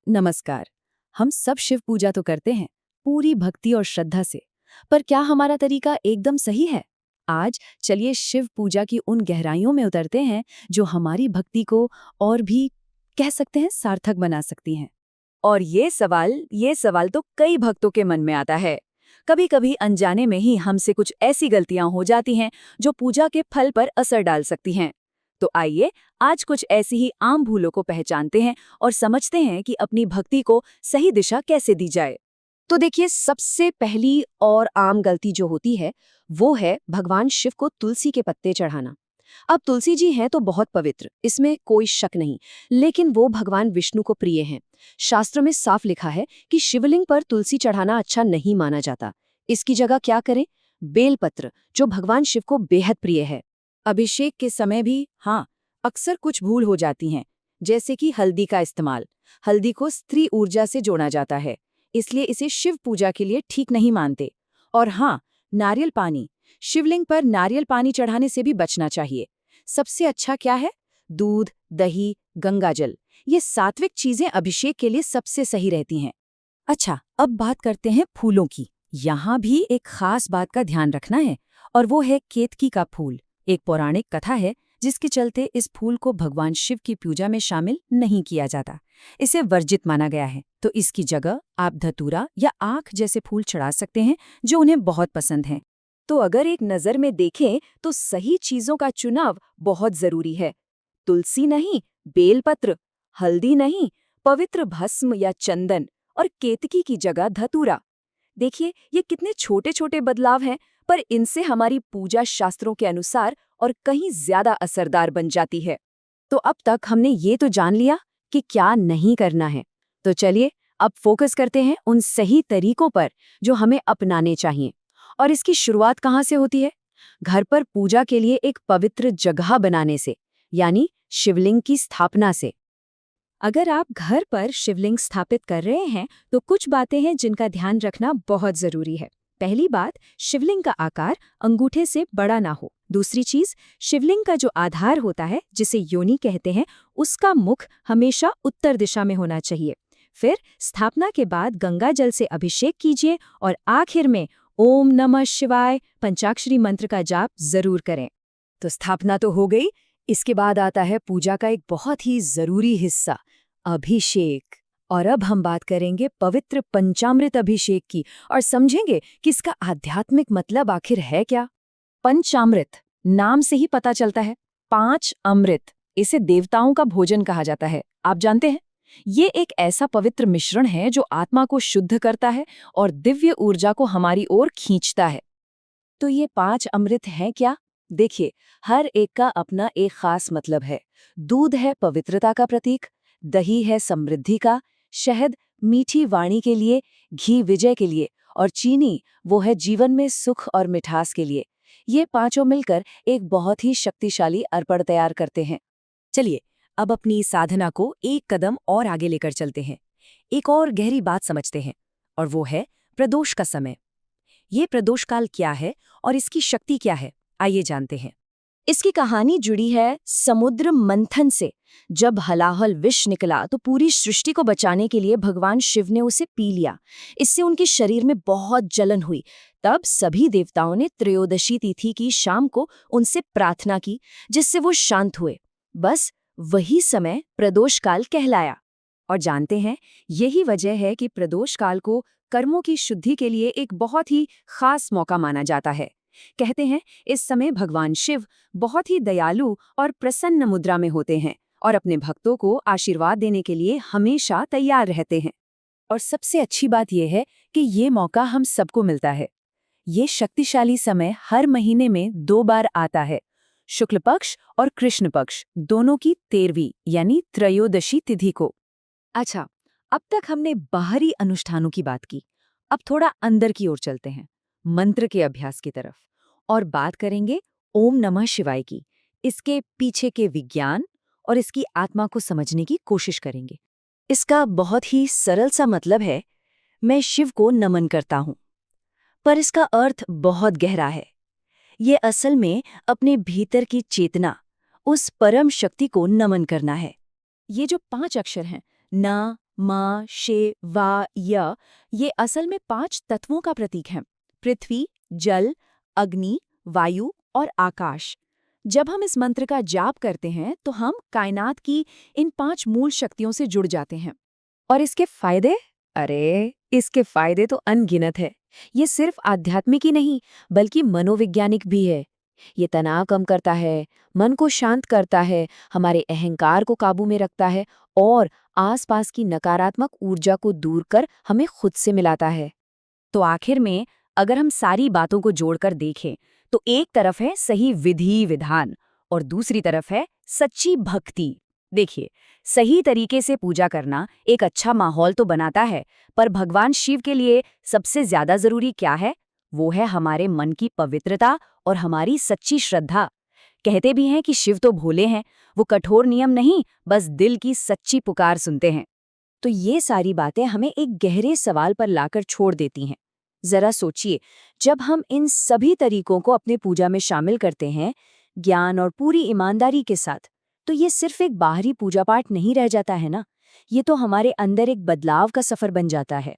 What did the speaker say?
नमस्कार। हम सब शिव पूजा तो करते हैं पूरी भक्ति और श्रद्धा से, पर क्या हमारा तरीका एकदम सही है? आज चलिए शिव पूजा की उन गहराइयों में उतरते हैं जो हमारी भक्ति को और भी कह सकते हैं सार्थक बना सकती हैं। और ये सवाल तो कई भक्तों के मन में आता है। कभी कभी अनजाने में ही हमसे कुछ ऐसी गलतियां हो जाती हैं जो पूजा के फल पर असर डाल सकती हैं। तो आइए आज कुछ ऐसी ही आम भूलों को पहचानते हैं और समझते हैं कि अपनी भक्ति को सही दिशा कैसे दी जाए। तो देखिए, सबसे पहली और आम गलती जो होती है वो है भगवान शिव को तुलसी के पत्ते चढ़ाना। अब तुलसी जी हैं तो बहुत पवित्र, इसमें कोई शक नहीं, लेकिन वो भगवान विष्णु को प्रिय हैं। शास्त्र में साफ लिखा है कि शिवलिंग पर तुलसी चढ़ाना अच्छा नहीं माना जाता। इसकी जगह क्या करें? बेलपत्र, जो भगवान शिव को बेहद प्रिय है। अभिषेक के समय भी अक्सर कुछ भूल हो जाती हैं, जैसे कि हल्दी का इस्तेमाल। हल्दी को स्त्री ऊर्जा से जोड़ा जाता है, इसलिए इसे शिव पूजा के लिए ठीक नहीं मानते। और नारियल पानी, शिवलिंग पर नारियल पानी चढ़ाने से भी बचना चाहिए। सबसे अच्छा क्या है? दूध, दही, गंगाजल, ये सात्विक चीजें अभिषेक के लिए सबसे सही रहती हैं। अच्छा, अब बात करते हैं फूलों की। यहाँ भी एक खास बात का ध्यान रखना है, और वो है केतकी का फूल। एक पौराणिक कथा है जिसके चलते इस फूल को भगवान शिव की पूजा में शामिल नहीं किया जाता। इसे वर्जित माना गया है, तो इसकी जगह आप धतूरा या आँख जैसे फूल चढ़ा सकते हैं जो उन्हें बहुत पसंद हैं। तो अगर एक नज़र में देखें तो सही चीजों का चुनाव बहुत जरूरी है। तुलसी नहीं, बेलपत्र, हल्दी नहीं, पवित्र भस्म या चंदन, और केतकी की जगह धतूरा। देखिए, ये कितने छोटे छोटे बदलाव हैं, पर इनसे हमारी पूजा शास्त्रों के अनुसार और कहीं ज्यादा असरदार बन जाती है। तो अब तक हमने ये तो जान लिया कि क्या नहीं करना है। तो चलिए अब फोकस करते हैं उन सही तरीकों पर जो हमें अपनाने चाहिए। और इसकी शुरुआत कहाँ से होती है? घर पर पूजा के लिए एक पवित्र जगह बनाने से, यानी शिवलिंग की स्थापना से। अगर आप घर पर शिवलिंग स्थापित कर रहे हैं तो कुछ बातें हैं जिनका ध्यान रखना बहुत जरूरी है। पहली बात, शिवलिंग का आकार अंगूठे से बड़ा ना हो। दूसरी चीज, शिवलिंग का जो आधार होता है, जिसे योनि कहते हैं, उसका मुख हमेशा उत्तर दिशा में होना चाहिए। फिर स्थापना के बाद गंगा जल से अभिषेक कीजिए और आखिर में ओम नमः शिवाय पंचाक्षरी मंत्र का जाप जरूर करें। तो स्थापना तो हो गई, इसके बाद आता है पूजा का एक बहुत ही जरूरी हिस्सा, अभिषेक। और अब हम बात करेंगे पवित्र पंचामृत अभिषेक की और समझेंगे कि इसका आध्यात्मिक मतलब आखिर है क्या। पंचामृत, नाम से ही पता चलता है, 5 अमृत। इसे देवताओं का भोजन कहा जाता है, आप जानते हैं। ये एक ऐसा पवित्र मिश्रण है जो आत्मा को शुद्ध करता है और दिव्य ऊर्जा को हमारी ओर खींचता है। तो ये 5 अमृत हैं क्या? देखिए, हर एक का अपना एक खास मतलब है। दूध है पवित्रता का प्रतीक, दही है समृद्धि का, शहद मीठी वाणी के लिए, घी विजय के लिए, और चीनी वो है जीवन में सुख और मिठास के लिए। ये पांचों मिलकर एक बहुत ही शक्तिशाली अर्पण तैयार करते हैं। चलिए अब अपनी साधना को एक कदम और आगे लेकर चलते हैं। एक और गहरी बात समझते हैं, और वो है प्रदोष का समय। ये प्रदोष काल क्या है और इसकी शक्ति क्या है, आइए जानते हैं। इसकी कहानी जुड़ी है समुद्र मंथन से। जब हलाहल विष निकला तो पूरी सृष्टि को बचाने के लिए भगवान शिव ने उसे पी लिया। इससे उनके शरीर में बहुत जलन हुई। तब सभी देवताओं ने त्रयोदशी तिथि की शाम को उनसे प्रार्थना की, जिससे वो शांत हुए। बस वही समय प्रदोष काल कहलाया। और जानते हैं, यही वजह है कि प्रदोष काल को कर्मों की शुद्धि के लिए एक बहुत ही खास मौका माना जाता है। कहते हैं इस समय भगवान शिव बहुत ही दयालु और प्रसन्न मुद्रा में होते हैं और अपने भक्तों को आशीर्वाद देने के लिए हमेशा तैयार रहते हैं। और सबसे अच्छी बात यह है कि ये मौका हम सबको मिलता है। ये शक्तिशाली समय हर महीने में 2 बार आता है, शुक्ल पक्ष और कृष्ण पक्ष दोनों की 13वीं यानी त्रयोदशी तिथि को। अच्छा, अब तक हमने बाहरी अनुष्ठानों की बात की। अब थोड़ा अंदर की ओर चलते हैं, मंत्र के अभ्यास की तरफ, और बात करेंगे ओम नमः शिवाय की। इसके पीछे के विज्ञान और इसकी आत्मा को समझने की कोशिश करेंगे। इसका बहुत ही सरल सा मतलब है, मैं शिव को नमन करता हूँ। पर इसका अर्थ बहुत गहरा है। ये असल में अपने भीतर की चेतना, उस परम शक्ति को नमन करना है। ये जो 5 अक्षर हैं, न, म, शे, वा, य ये असल में 5 तत्वों का प्रतीक है। पृथ्वी, जल, अग्नि, वायु और आकाश। जब हम इस मंत्र का जाप करते हैं तो हम कायनात की इन 5 मूल शक्तियों से जुड़ जाते हैं। और इसके फायदे? अरे, इसके फायदे तो अनगिनत है। ये सिर्फ आध्यात्मिक ही नहीं, बल्कि मनोवैज्ञानिक भी है। ये तनाव कम करता है, मन को शांत करता है, हमारे अहंकार को काबू में रखता है और आसपास की नकारात्मक ऊर्जा को दूर कर हमें खुद से मिलाता है। तो आखिर में अगर हम सारी बातों को जोड़कर देखें तो एक तरफ है सही विधि विधान और दूसरी तरफ है सच्ची भक्ति। देखिए, सही तरीके से पूजा करना एक अच्छा माहौल तो बनाता है, पर भगवान शिव के लिए सबसे ज्यादा जरूरी क्या है? वो है हमारे मन की पवित्रता और हमारी सच्ची श्रद्धा। कहते भी हैं कि शिव तो भोले हैं, वो कठोर नियम नहीं, बस दिल की सच्ची पुकार सुनते हैं। तो ये सारी बातें हमें एक गहरे सवाल पर लाकर छोड़ देती हैं। जरा सोचिए, जब हम इन सभी तरीकों को अपने पूजा में शामिल करते हैं, ज्ञान और पूरी ईमानदारी के साथ, तो ये सिर्फ एक बाहरी पूजा पाठ नहीं रह जाता है ना, ये तो हमारे अंदर एक बदलाव का सफर बन जाता है।